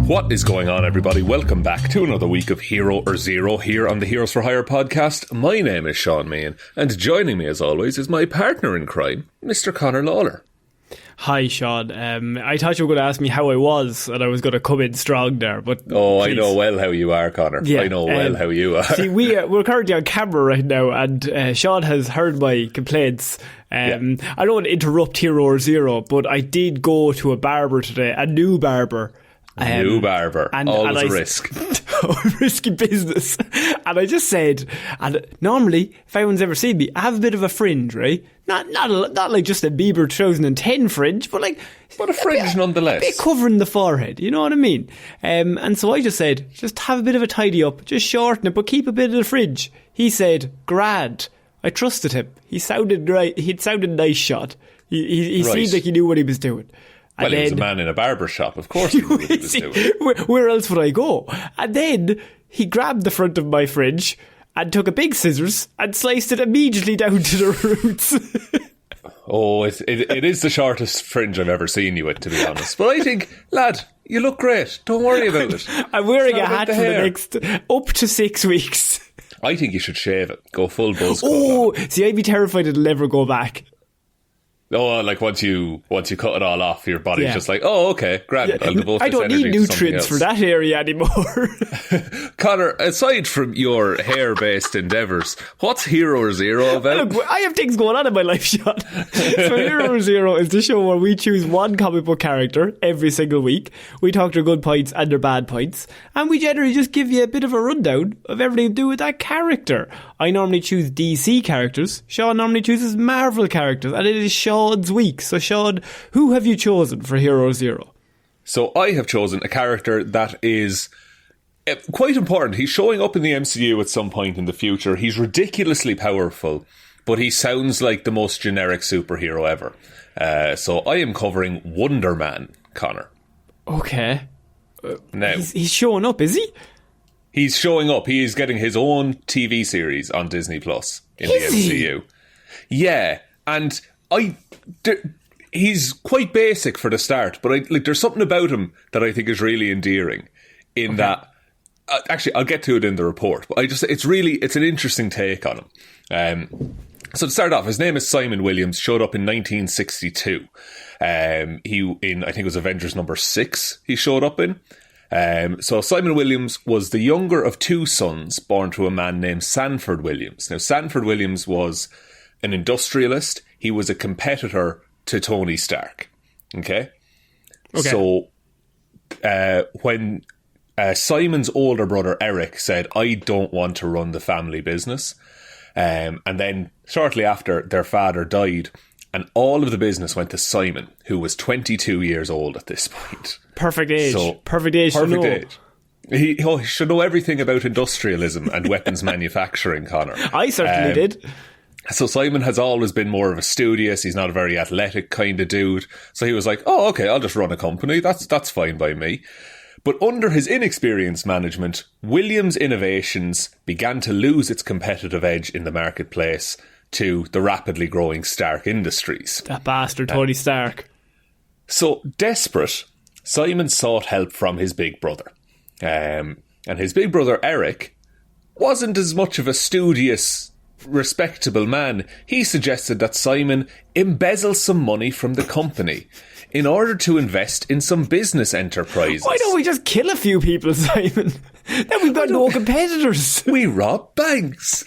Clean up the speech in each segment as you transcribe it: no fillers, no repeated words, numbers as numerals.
What is going on, everybody? Welcome back to another week of Hero or Zero here on the Heroes for Hire podcast. My name is Sean Meehan, and joining me as always is my partner in crime, Mr. Conor Lawler. Hi, Sean. I thought you were going to ask me how I was, and I was going to come in strong there. But I know well how you are, Conor. Yeah, I know well how you are. See, we're currently on camera right now, and Sean has heard my complaints. I don't want to interrupt Hero or Zero, but I did go to a barber today, a new barber. New barber, always a risk. Risky business. And I just said, and normally, if anyone's ever seen me, I have a bit of a fringe, right? Not like just a Bieber 2010 fringe, but a fringe nonetheless. A bit covering the forehead, you know what I mean? And so I just said, just have a bit of a tidy up, just shorten it, but keep a bit of the fringe. He said, grad. I trusted him. He sounded right. He'd sounded nice shot. He right. Seemed like he knew what he was doing. Well, he was a man in a barber shop. Of course he knew what he was doing. Where else would I go? And then he grabbed the front of my fringe and took a big scissors and sliced it immediately down to the roots. Oh, it is the shortest fringe I've ever seen you with, to be honest. But I think, lad, you look great. Don't worry about it. I'm wearing a hat for the next up to 6 weeks. I think you should shave it. Go full buzz. See, I'd be terrified it'll never go back. Oh, like once you cut it all off, your body's just like, oh, okay, grand. Yeah. I'll devote I this don't energy need to nutrients for that area anymore. Conor, aside from your hair-based endeavours, what's Hero or Zero about? Look, I have things going on in my life, Sean. So Hero or Zero is the show where we choose one comic book character every single week. We talk their good points and their bad points, and we generally just give you a bit of a rundown of everything to do with that character. I normally choose DC characters. Sean normally chooses Marvel characters, and it is Sean's week. So Sean, who have you chosen for Hero or Zero? So I have chosen a character that is quite important. He's showing up in the MCU at some point in the future. He's ridiculously powerful, but he sounds like the most generic superhero ever. So I am covering Wonderman, Conor. Okay. Now he's showing up, is he? He's showing up. He is getting his own TV series on Disney Plus in the MCU. Yeah, and he's quite basic for the start, but there's something about him that I think is really endearing. In that, actually, I'll get to it in the report. But it's an interesting take on him. So to start off, his name is Simon Williams. Showed up in 1962. I think it was Avengers number 6. He showed up in. So Simon Williams was the younger of 2 sons born to a man named Sanford Williams. Now, Sanford Williams was an industrialist. He was a competitor to Tony Stark. Okay. So when Simon's older brother Eric said, I don't want to run the family business, and then shortly after, their father died, and all of the business went to Simon, who was 22 years old at this point. Perfect age. Perfect age. He should know everything about industrialism and weapons manufacturing, Conor. I certainly did. So Simon has always been more of a studious. He's not a very athletic kind of dude. So he was like, oh, okay, I'll just run a company. That's fine by me. But under his inexperienced management, Williams' innovations began to lose its competitive edge in the marketplace to the rapidly growing Stark Industries. That bastard Tony Stark. So desperate, Simon sought help from his big brother. And his big brother, Eric, wasn't as much of a studious, respectable man. He suggested that Simon embezzle some money from the company in order to invest in some business enterprises. Why don't we just kill a few people, Simon? Then we've got no competitors. We rob banks.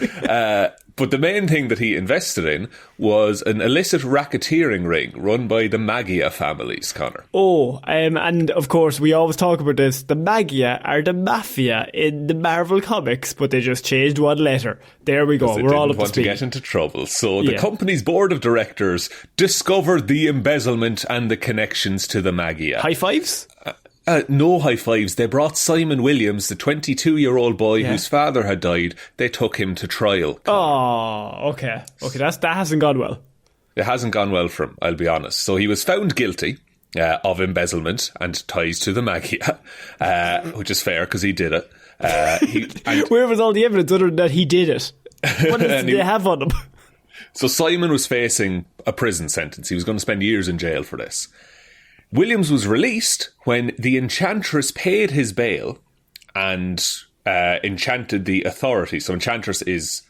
But the main thing that he invested in was an illicit racketeering ring run by the Magia families, Conor. And of course, we always talk about this. The Magia are the mafia in the Marvel comics, but they just changed one letter. There we go. We're all up to speed. To get into trouble. So the company's board of directors discovered the embezzlement and the connections to the Magia. High fives? No high fives. They brought Simon Williams, the 22-year-old boy whose father had died. They took him to trial. Oh, okay. Okay, that hasn't gone well. It hasn't gone well for him, I'll be honest. So he was found guilty of embezzlement and ties to the Magia, which is fair because he did it. Where was all the evidence other than that he did it? What did they have on him? So Simon was facing a prison sentence. He was going to spend years in jail for this. Williams was released when the Enchantress paid his bail and enchanted the authority. So Enchantress is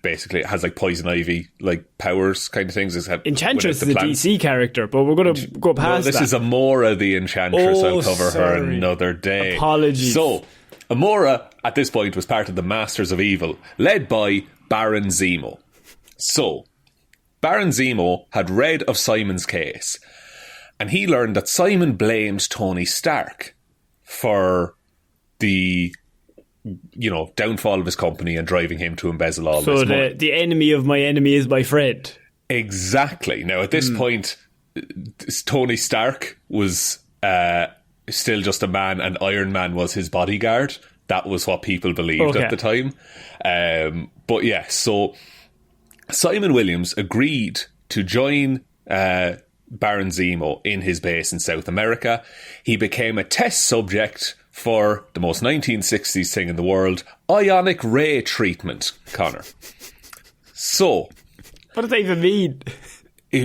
basically, it has like poison ivy like powers kind of things. Enchantress is a DC character, but we're going to go past this that. Is Amora the Enchantress. I'll cover her another day. Apologies. So Amora at this point was part of the Masters of Evil, led by Baron Zemo. So Baron Zemo had read of Simon's case, and he learned that Simon blamed Tony Stark for the downfall of his company and driving him to embezzle all this money. So the enemy of my enemy is my friend. Exactly. Now, at this point, Tony Stark was still just a man, and Iron Man was his bodyguard. That was what people believed at the time. But yeah, so Simon Williams agreed to join Baron Zemo in his base in South America. He became a test subject for the most 1960s thing in the world, ionic ray treatment, Connor. So, what does that even mean?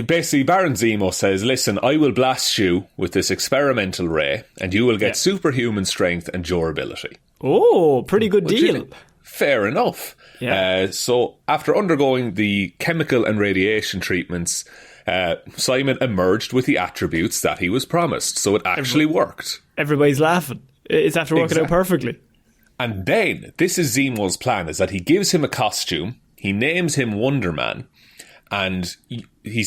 Basically, Baron Zemo says, listen, I will blast you with this experimental ray and you will get superhuman strength and durability. Oh, pretty good deal. Fair enough. Yeah. So, after undergoing the chemical and radiation treatments, Simon emerged with the attributes that he was promised. So it actually worked. Everybody's laughing. It's after working out perfectly. And then, this is Zemo's plan, is that he gives him a costume, he names him Wonderman, and he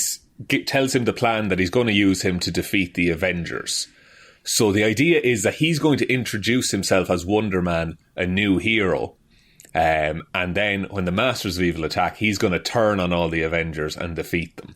tells him the plan that he's going to use him to defeat the Avengers. So the idea is that he's going to introduce himself as Wonderman, a new hero, and then when the Masters of Evil attack, he's going to turn on all the Avengers and defeat them.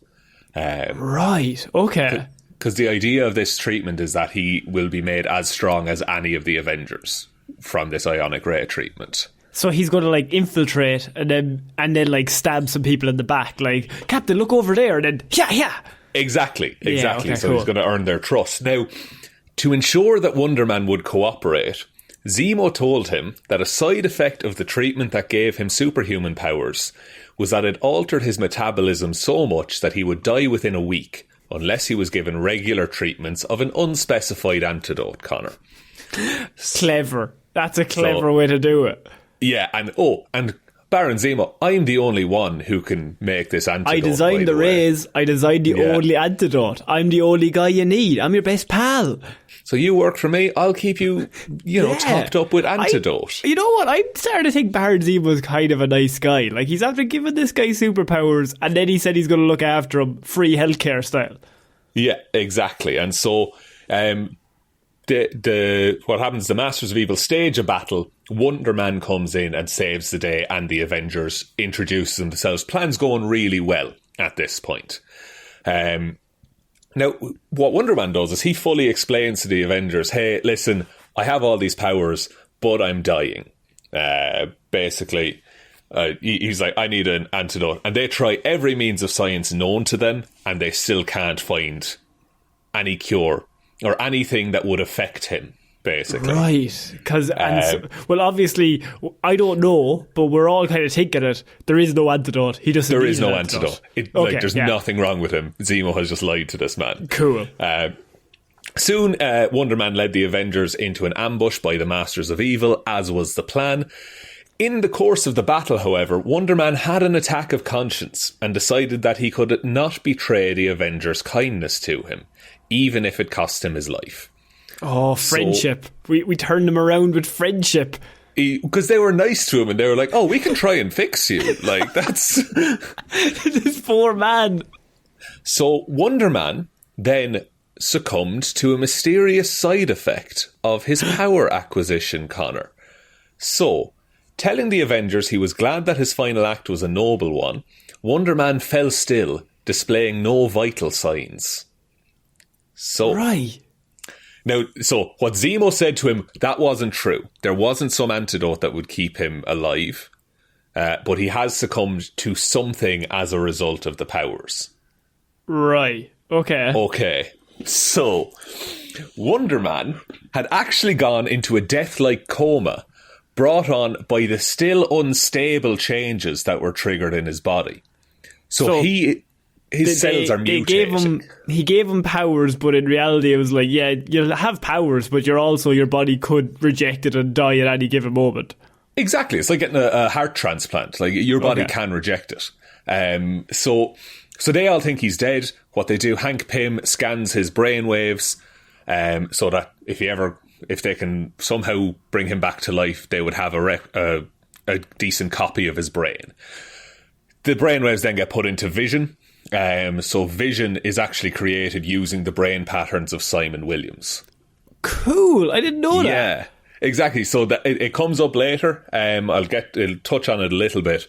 Right, okay. Because the idea of this treatment is that he will be made as strong as any of the Avengers from this ionic ray treatment. So he's going to like infiltrate and then like stab some people in the back, like, Captain, look over there, and then yeah. Exactly. Yeah, okay, so cool. He's going to earn their trust. Now, to ensure that Wonderman would cooperate, Zemo told him that a side effect of the treatment that gave him superhuman powers was that it altered his metabolism so much that he would die within a week unless he was given regular treatments of an unspecified antidote, Connor. Clever. That's a clever way to do it. Yeah, and Baron Zemo, I'm the only one who can make this antidote. I designed the rays. I designed the only antidote. I'm the only guy you need. I'm your best pal. So you work for me, I'll keep you, topped up with antidote. You know what? I'm starting to think Baron Zemo's kind of a nice guy. Like, he's after giving this guy superpowers, and then he said he's going to look after him, free healthcare style. Yeah, exactly. And so, what happens? The Masters of Evil stage a battle. Wonderman comes in and saves the day, and the Avengers introduce themselves. Plans going really well at this point. Now, what Wonderman does is he fully explains to the Avengers, hey, listen, I have all these powers, but I'm dying. Basically, he's like, I need an antidote. And they try every means of science known to them, and they still can't find any cure or anything that would affect him, basically. Right. Well, obviously, I don't know, but we're all kind of thinking it. There is no antidote. He doesn't need an antidote. There's nothing wrong with him. Zemo has just lied to this man. Cool. Soon, Wonderman led the Avengers into an ambush by the Masters of Evil, as was the plan. In the course of the battle, however, Wonderman had an attack of conscience and decided that he could not betray the Avengers' kindness to him, even if it cost him his life. Oh, friendship. So, we turned them around with friendship. Because they were nice to him and they were like, oh, we can try and fix you. Like, that's... This poor man. So Wonderman then succumbed to a mysterious side effect of his power acquisition, Connor. So, telling the Avengers he was glad that his final act was a noble one, Wonderman fell still, displaying no vital signs. So... Right. Now, so what Zemo said to him, that wasn't true. There wasn't some antidote that would keep him alive, but he has succumbed to something as a result of the powers. Right. Okay. So, Wonderman had actually gone into a death-like coma brought on by the still unstable changes that were triggered in his body. So he... his cells are mutating. He gave him powers, but in reality it was like, yeah, you'll have powers, but your body could reject it and die at any given moment. Exactly. It's like getting a heart transplant. Like, your body can reject it. So they all think he's dead. What they do, Hank Pym scans his brain waves, so that if they can somehow bring him back to life, they would have a decent copy of his brain. The brainwaves then get put into Vision. So Vision is actually created using the brain patterns of Simon Williams. Cool. I didn't know that. Yeah, exactly. So that it comes up later. I'll touch on it a little bit,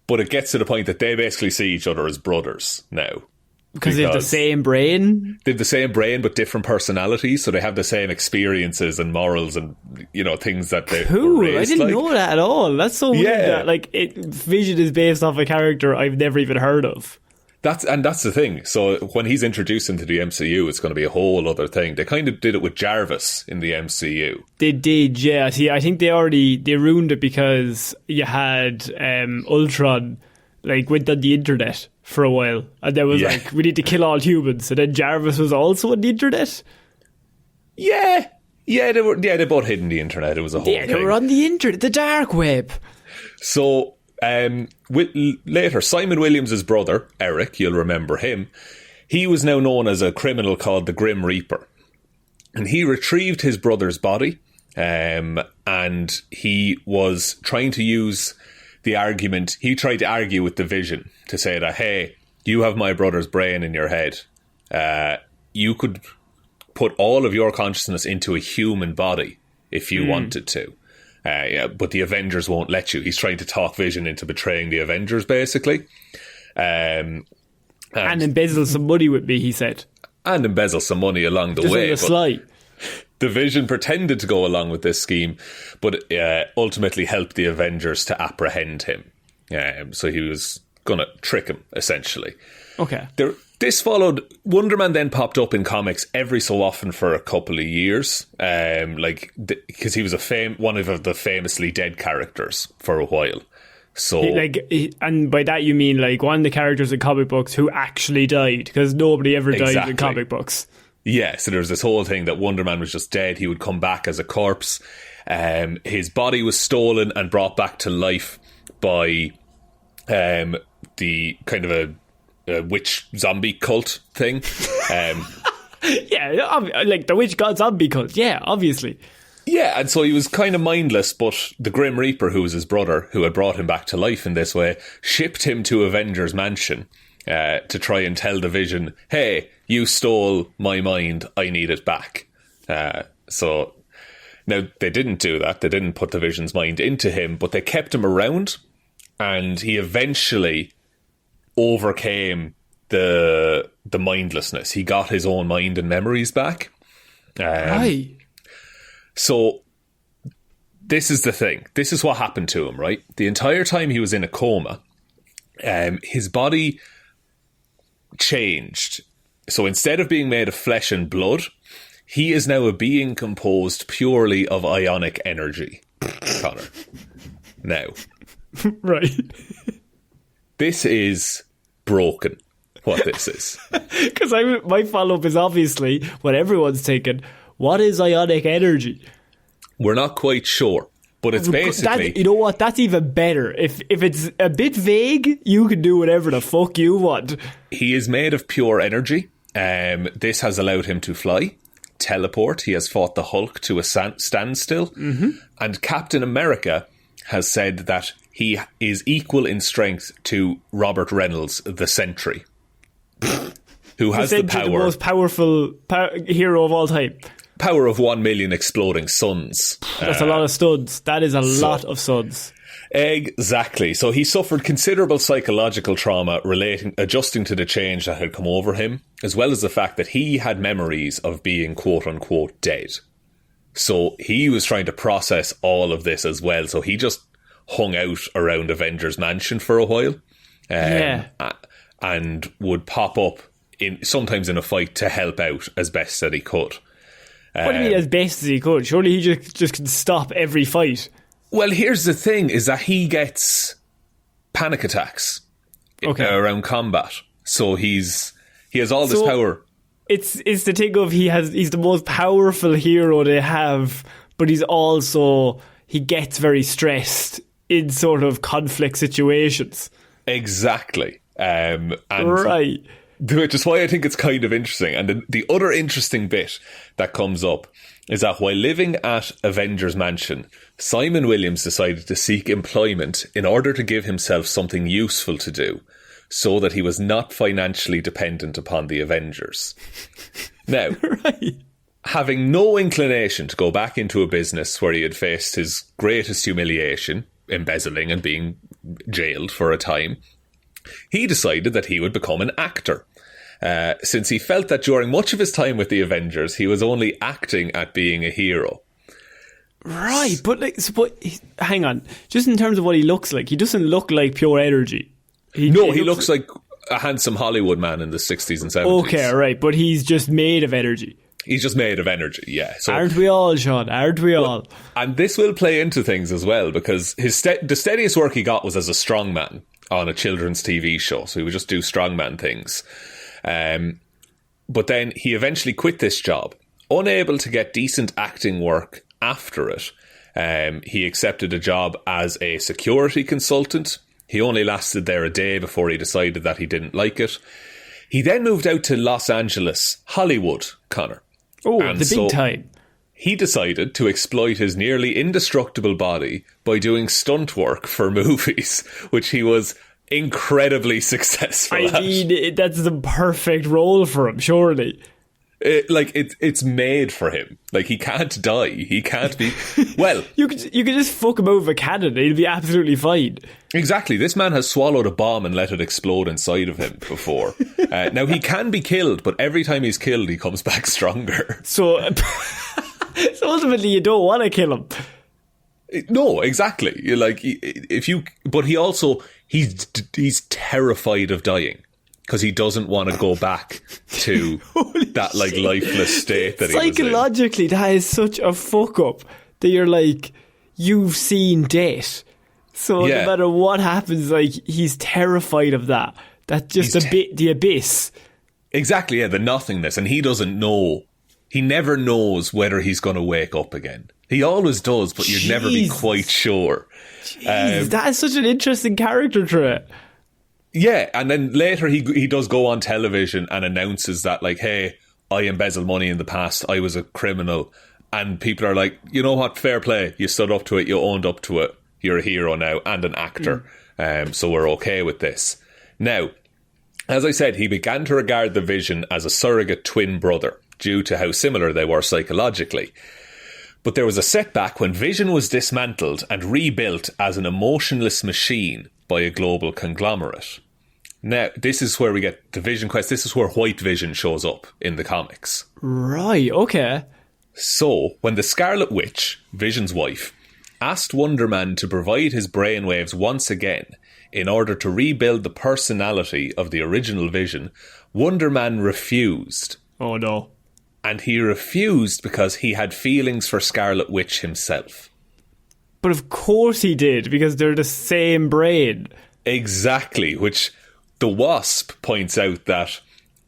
but it gets to the point that they basically see each other as brothers now. Because they have the same brain? They have the same brain, but different personalities, so they have the same experiences and morals and, things that they were raised. I didn't know that at all. That's so weird that, Vision is based off a character I've never even heard of. That's the thing. So when he's introduced into the MCU, it's going to be a whole other thing. They kind of did it with Jarvis in the MCU. They did, yeah. See, I think they ruined it because you had Ultron, went on the internet for a while, and there was we need to kill all humans, and then Jarvis was also on the internet. They both hid in the internet. It was a whole thing. They were on the internet, the dark web. So later, Simon Williams' brother Eric, you'll remember him, he was now known as a criminal called the Grim Reaper, and he retrieved his brother's body, and he was trying to use the argument. He tried to argue with the Vision to say that, hey, you have my brother's brain in your head. You could put all of your consciousness into a human body if you wanted to. But the Avengers won't let you. He's trying to talk Vision into betraying the Avengers, basically. And embezzle some money with me, he said. And embezzle some money along the way. Just on the sly. The Vision pretended to go along with this scheme, but ultimately helped the Avengers to apprehend him. So he was going to trick him, essentially. Okay. This followed. Wonderman then popped up in comics every so often for a couple of years, because he was one of the famously dead characters for a while. So, and by that you mean one of the characters in comic books who actually died, because nobody ever died in comic books. Yeah, so there was this whole thing that Wonderman was just dead. He would come back as a corpse. His body was stolen and brought back to life by the kind of a witch zombie cult thing. The witch god zombie cult. Yeah, obviously. Yeah, and so he was kind of mindless, but the Grim Reaper, who was his brother, who had brought him back to life in this way, shipped him to Avengers Mansion to try and tell the Vision, hey, you stole my mind, I need it back. So now they didn't do that. They didn't put the Vision's mind into him, but they kept him around, and he eventually overcame the mindlessness. He got his own mind and memories back. Right. So this is the thing. This is what happened to him, right? The entire time he was in a coma, his body changed. So instead of being made of flesh and blood, he is now a being composed purely of ionic energy, Connor. Now. Right. This is broken, what this is. Because my follow-up is obviously what everyone's thinking. What is ionic energy? We're not quite sure, but it's basically... you know what? That's even better. If it's a bit vague, you can do whatever the fuck you want. He is made of pure energy. This has allowed him to fly, teleport. He has fought the Hulk to a standstill. Mm-hmm. And Captain America has said that he is equal in strength to Robert Reynolds, the Sentry, who has the power... the most powerful hero of all time. Power of 1 million exploding suns. That's a lot of studs. That is a lot of suds. Exactly. So he suffered considerable psychological trauma adjusting to the change that had come over him, as well as the fact that he had memories of being quote-unquote dead. So he was trying to process all of this as well. So he just hung out around Avengers Mansion for a while. And would pop up sometimes in a fight to help out as best that he could. What do you mean as best as he could? Surely he just can stop every fight. Well, here's the thing, is that he gets panic attacks around combat. So he has all this power. It's the thing of he's the most powerful hero they have, but he gets very stressed in sort of conflict situations. Exactly. And right. Which is why I think it's kind of interesting. And the other interesting bit that comes up is that while living at Avengers Mansion, Simon Williams decided to seek employment in order to give himself something useful to do, so that he was not financially dependent upon the Avengers. Now, right. Having no inclination to go back into a business where he had faced his greatest humiliation, embezzling and being jailed for a time, he decided that he would become an actor. Since he felt that during much of his time with the Avengers, he was only acting at being a hero. Right, but hang on. Just in terms of what he looks like, he doesn't look like pure energy. He looks like a handsome Hollywood man in the 60s and 70s. Okay, right, but he's just made of energy. He's just made of energy, yeah. So, aren't we all, Shaun? Aren't we all? And this will play into things as well, because the steadiest work he got was as a strongman on a children's TV show. So he would just do strongman things. But then he eventually quit this job, unable to get decent acting work after it. He accepted a job as a security consultant. He only lasted there a day before he decided that he didn't like it. He then moved out to Los Angeles, Hollywood, Connor. Oh, and the big time. He decided to exploit his nearly indestructible body by doing stunt work for movies, which he was incredibly successful at. I mean, that's the perfect role for him, surely. It's made for him. Like, he can't die. He can't be... Well... you could just fuck him out with a cannon. He'll be absolutely fine. Exactly. This man has swallowed a bomb and let it explode inside of him before. Now, he can be killed, but every time he's killed, he comes back stronger. So ultimately, you don't want to kill him. No, exactly. But he also... He's terrified of dying. Because he doesn't want to go back to that lifeless state that he was in. Psychologically, that is such a fuck up that you're like, you've seen death. So no matter what happens, he's terrified of that. That's just the abyss. Exactly, yeah, the nothingness. And he doesn't know. He never knows whether he's going to wake up again. He always does, but you'd never be quite sure. That is such an interesting character trait. Yeah, and then later he does go on television and announces that, hey, I embezzled money in the past, I was a criminal. And people are like, you know what, fair play, you stood up to it, you owned up to it, you're a hero now and an actor. So we're okay with this. Now, as I said, he began to regard the Vision as a surrogate twin brother due to how similar they were psychologically. But there was a setback when Vision was dismantled and rebuilt as an emotionless machine by a global conglomerate. Now, this is where we get the Vision Quest. This is where White Vision shows up in the comics. Right, okay. So, when the Scarlet Witch, Vision's wife, asked Wonderman to provide his brainwaves once again in order to rebuild the personality of the original Vision, Wonderman refused. Oh no. And he refused because he had feelings for Scarlet Witch himself. But of course he did, because they're the same brain. Exactly, which the Wasp points out that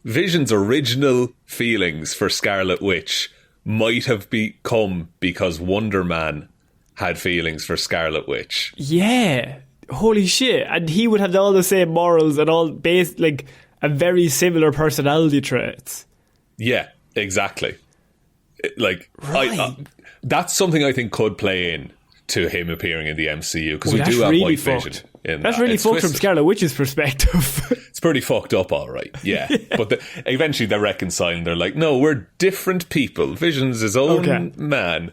Vision's original feelings for Scarlet Witch might have become because Wonderman had feelings for Scarlet Witch. Yeah. Holy shit. And he would have all the same morals and all based, a very similar personality traits. Yeah, exactly. Right. That's something I think could play in to him appearing in the MCU, because we do have really White fucked. Vision in that's that. really It's fucked twisted. from Scarlet Witch's perspective. It's pretty fucked up, all right. Yeah. But eventually they're reconciling. They're like, no, we're different people. Vision's his own man.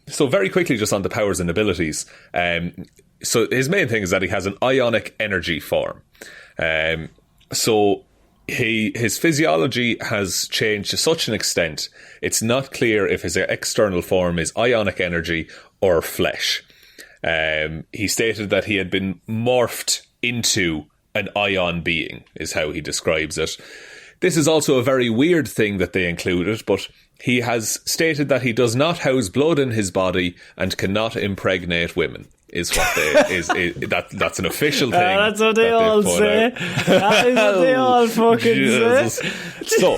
So very quickly, just on the powers and abilities. So his main thing is that he has an ionic energy form. So his physiology has changed to such an extent, it's not clear if his external form is ionic energy or flesh. He stated that he had been morphed into an ion being, is how he describes it. This is also a very weird thing that they included, but he has stated that he does not house blood in his body and cannot impregnate women. is what that's an official thing. That's what they all say. That is what they all fucking Jesus. say. So,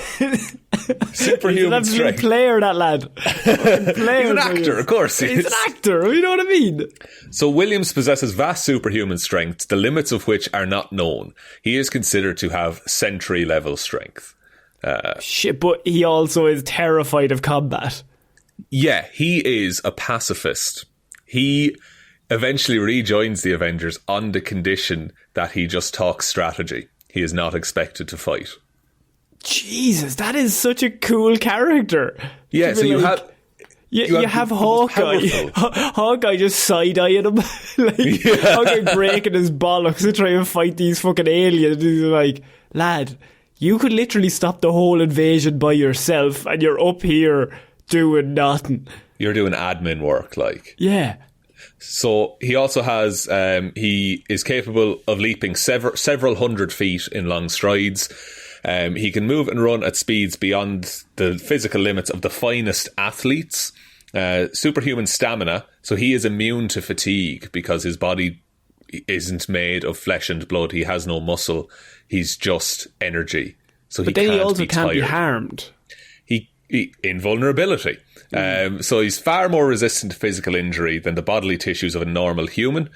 superhuman He's an strength. player, that lad. Player, He's an actor, of course. He's an actor, you know what I mean? So Williams possesses vast superhuman strength, the limits of which are not known. He is considered to have sentry-level strength. Shit, but he also is terrified of combat. Yeah, he is a pacifist. He eventually rejoins the Avengers on the condition that he just talks strategy. He is not expected to fight. Jesus, that is such a cool character. Yeah, so you have Hawkeye. Hawkeye just side-eyeing him. Hawkeye breaking his bollocks to try and fight these fucking aliens. He's like, lad, you could literally stop the whole invasion by yourself and you're up here doing nothing. You're doing admin work, like. Yeah. So he also has, he is capable of leaping several hundred feet in long strides. He can move and run at speeds beyond the physical limits of the finest athletes. Superhuman stamina, so he is immune to fatigue because his body isn't made of flesh and blood. He has no muscle. He's just energy. So but then he also can't be harmed. He invulnerability. So he's far more resistant to physical injury than the bodily tissues of a normal human.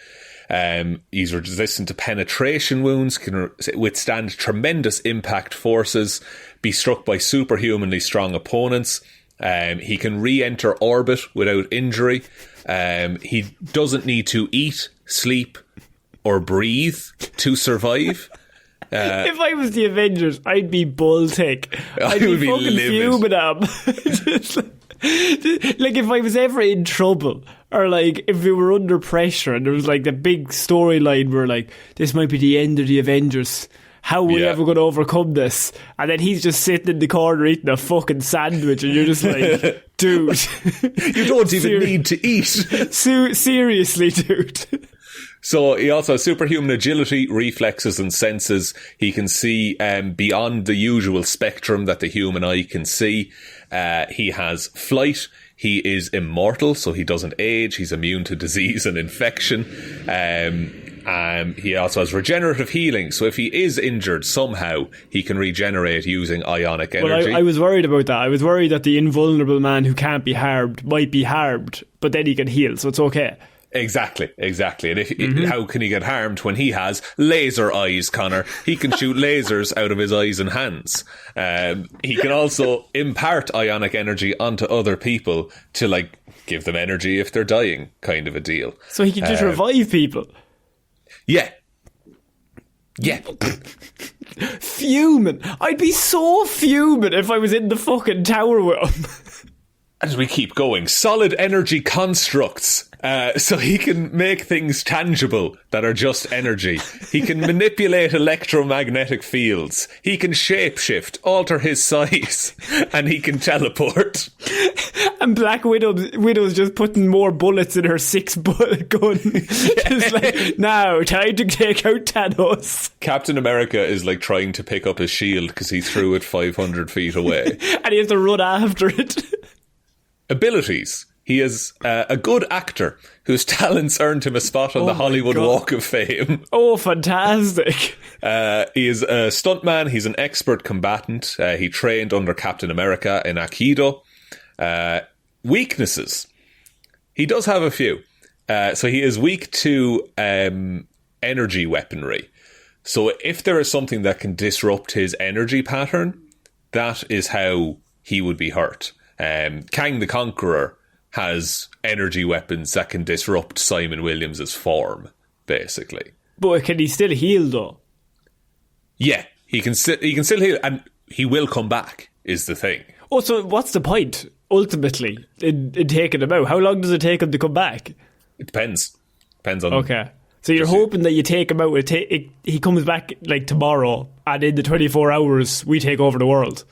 He's resistant to penetration wounds, can withstand tremendous impact forces, be struck by superhumanly strong opponents. He can re-enter orbit without injury. He doesn't need to eat, sleep, or breathe to survive. If I was the Avengers, I'd be bull-tick. I'd be fucking fuming at him. Like, if I was ever in trouble, or like if we were under pressure and there was like the big storyline where like this might be the end of the Avengers, how are we ever going to overcome this? And then he's just sitting in the corner eating a fucking sandwich and you're just like, dude, you don't even need to eat. Seriously, dude. So he also has superhuman agility, reflexes and senses. He can see beyond the usual spectrum that the human eye can see. He has flight. He is immortal, so he doesn't age. He's immune to disease and infection. He also has regenerative healing. So if he is injured somehow, he can regenerate using ionic energy. Well, I was worried about that. I was worried that the invulnerable man who can't be harmed might be harmed, but then he can heal, so it's okay. Exactly. And if how can he get harmed when he has laser eyes, Connor? He can shoot lasers out of his eyes and hands. He can also impart ionic energy onto other people to like give them energy if they're dying, kind of a deal. So he can just revive people. Yeah. Fuming. I'd be so fuming if I was in the fucking tower with him. As we keep going, solid energy constructs. So he can make things tangible that are just energy. He can manipulate electromagnetic fields. He can shapeshift, alter his size, and he can teleport. And Black Widow's just putting more bullets in her 6-bullet gun. Just like, now, time to take out Thanos. Captain America is like trying to pick up his shield because he threw it 500 feet away. And he has to run after it. Abilities. He is a good actor whose talents earned him a spot on the Hollywood Walk of Fame. Oh, fantastic. He is a stuntman. He's an expert combatant. He trained under Captain America in Aikido. Weaknesses. He does have a few. So he is weak to energy weaponry. So if there is something that can disrupt his energy pattern, that is how he would be hurt. Kang the Conqueror has energy weapons that can disrupt Simon Williams' form, basically. But can he still heal, though? Yeah, he can still heal, and he will come back, is the thing. Oh, so what's the point, ultimately, in taking him out? How long does it take him to come back? It depends. Depends on... Okay. So you're hoping that you take him out, he comes back, like, tomorrow, and in the 24 hours, we take over the world.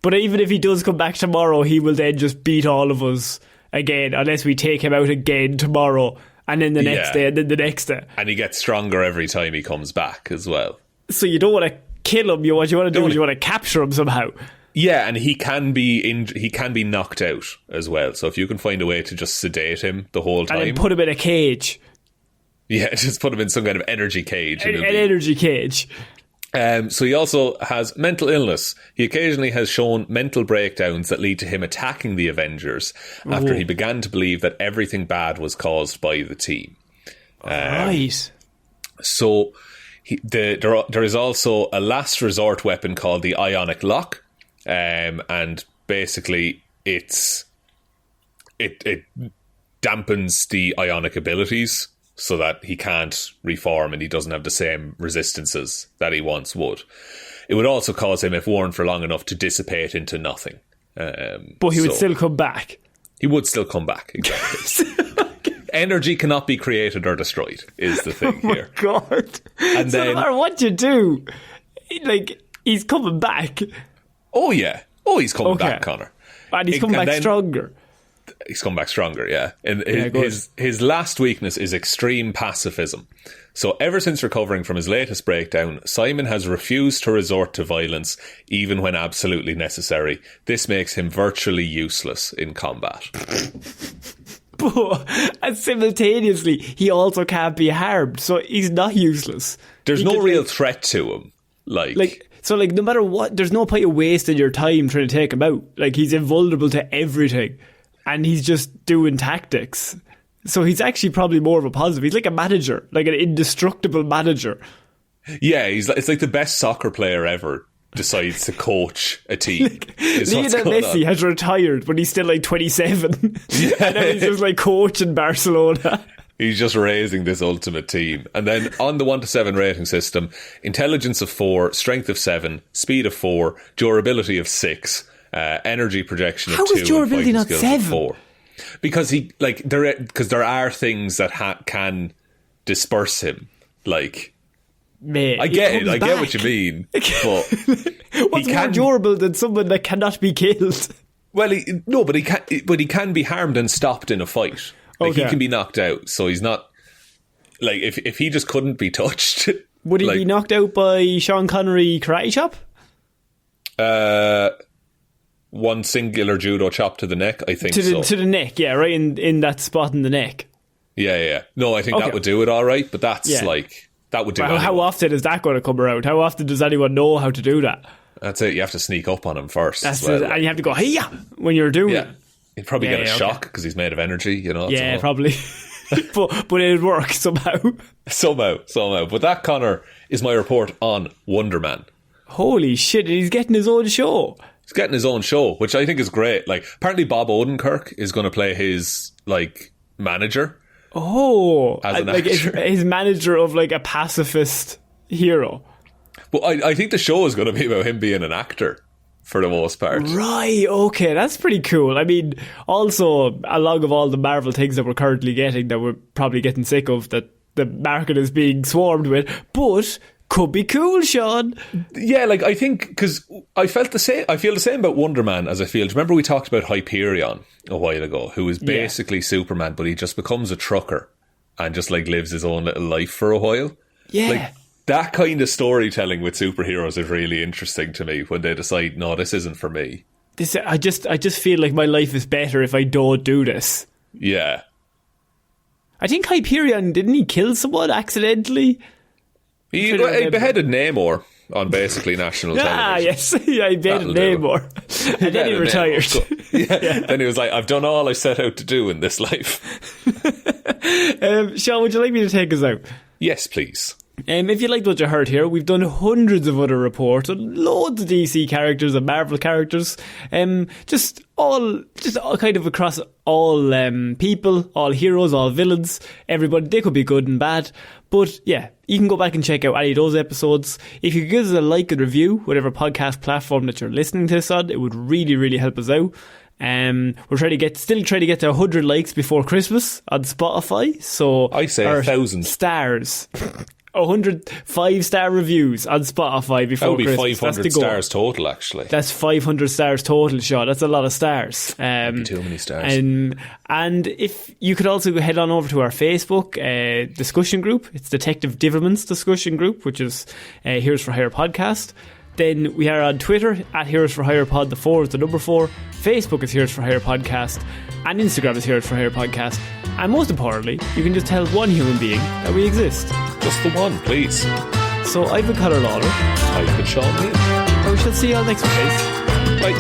But even if he does come back tomorrow, he will then just beat all of us again, unless we take him out again tomorrow, and then the next day, and then the next day. And he gets stronger every time he comes back as well. So you don't want to kill him. What you want to do is you want to capture him somehow. Yeah, and he can be knocked out as well. So if you can find a way to just sedate him the whole time, and then put him in a cage. Yeah, just put him in some kind of energy cage. An energy cage. So he also has mental illness. He occasionally has shown mental breakdowns that lead to him attacking the Avengers after he began to believe that everything bad was caused by the team. Right. So there is also a last resort weapon called the Ionic Lock, and basically it dampens the ionic abilities so that he can't reform and he doesn't have the same resistances that he once would. It would also cause him, if worn for long enough, to dissipate into nothing. But he would still come back. He would still come back, exactly. Energy cannot be created or destroyed, is the thing here. Oh, my God. And so then, no matter what you do, like, he's coming back. Oh, yeah. Oh, he's coming back, Connor. And he's coming back stronger. He's come back stronger, yeah. And his last weakness is extreme pacifism. So ever since recovering from his latest breakdown, Simon has refused to resort to violence, even when absolutely necessary. This makes him virtually useless in combat. And simultaneously, he also can't be harmed, so he's not useless. There's no real threat to him. So no matter what, there's no point of wasting your time trying to take him out. Like, he's invulnerable to everything. And he's just doing tactics. So he's actually probably more of a positive. He's like a manager, like an indestructible manager. Yeah, it's like the best soccer player ever decides to coach a team. Lionel Messi has retired, but he's still like 27. Yeah. And then he's just like coaching Barcelona. He's just raising this ultimate team. And then on the 1 to 7 rating system, intelligence of 4, strength of 7, speed of 4, durability of 6, energy projection of 2. How is durability not 7? 4. Because there are things that can disperse him. Like, mate, I get it. I get what you mean. But what's more durable than someone that cannot be killed? Well, he can be harmed and stopped in a fight. Like, he can be knocked out, so he's not... Like, if he just couldn't be touched... Would he be knocked out by Sean Connery karate chop? One singular judo chop to the neck, I think so. To the neck, yeah, right in that spot in the neck. Yeah. No, I think that would do it all right, but that's that would do it. How often is that going to come around? How often does anyone know how to do that? That's it, you have to sneak up on him first. That's it, and you have to go, hey-ya, when you're doing it. He'd probably get a shock because he's made of energy, you know. Yeah, probably. but it'd work somehow. Somehow. But that, Connor, is my report on Wonderman. Holy shit, he's getting his own show. He's getting his own show, which I think is great. Like, apparently Bob Odenkirk is going to play his, like, manager. Oh, as an like actor. His manager of, like, a pacifist hero. Well, I think the show is going to be about him being an actor for the most part. Right, okay, that's pretty cool. I mean, also, along of all the Marvel things that we're currently getting, that we're probably getting sick of, that the market is being swarmed with, but could be cool, Sean. Yeah, like, I think, because I feel the same about Wonderman as I feel. Do you remember we talked about Hyperion a while ago, who is basically Superman, but he just becomes a trucker and just, like, lives his own little life for a while? Yeah. Like, that kind of storytelling with superheroes is really interesting to me when they decide, no, this isn't for me. I just feel like my life is better if I don't do this. Yeah. I think Hyperion, didn't he kill someone accidentally? He beheaded Namor on basically national television. Ah, yes. Yeah, he beheaded Namor. And then he retired. Then he was like, I've done all I set out to do in this life. Sean, would you like me to take us out? Yes, please. If you liked what you heard here, we've done hundreds of other reports on loads of DC characters and Marvel characters, just all kind of across all people, all heroes, all villains, everybody. They could be good and bad, but yeah, you can go back and check out any of those episodes. If you could give us a like and review, whatever podcast platform that you're listening to this on, it would really, really help us out. We're still trying to get to 100 likes before Christmas on Spotify. So I say 1,000 stars. 100 5-star reviews on Spotify before Christmas. That would be 500 stars total, actually. That's 500 stars total, Sean. That's a lot of stars. Too many stars. And if you could also head on over to our Facebook discussion group. It's Detective Divilman's discussion group, which is Heroes for Hire podcast. Then we are on Twitter at Heroes for Hire Pod. The 4 is the number 4. Facebook is Heroes for Hire Podcast. And Instagram is Heroes for Hire Podcast. And most importantly, you can just tell one human being that we exist. Just the one, please. So I've been Conor Lawler. I've been Shaun Chuck. And we shall see you all next week, guys. Bye.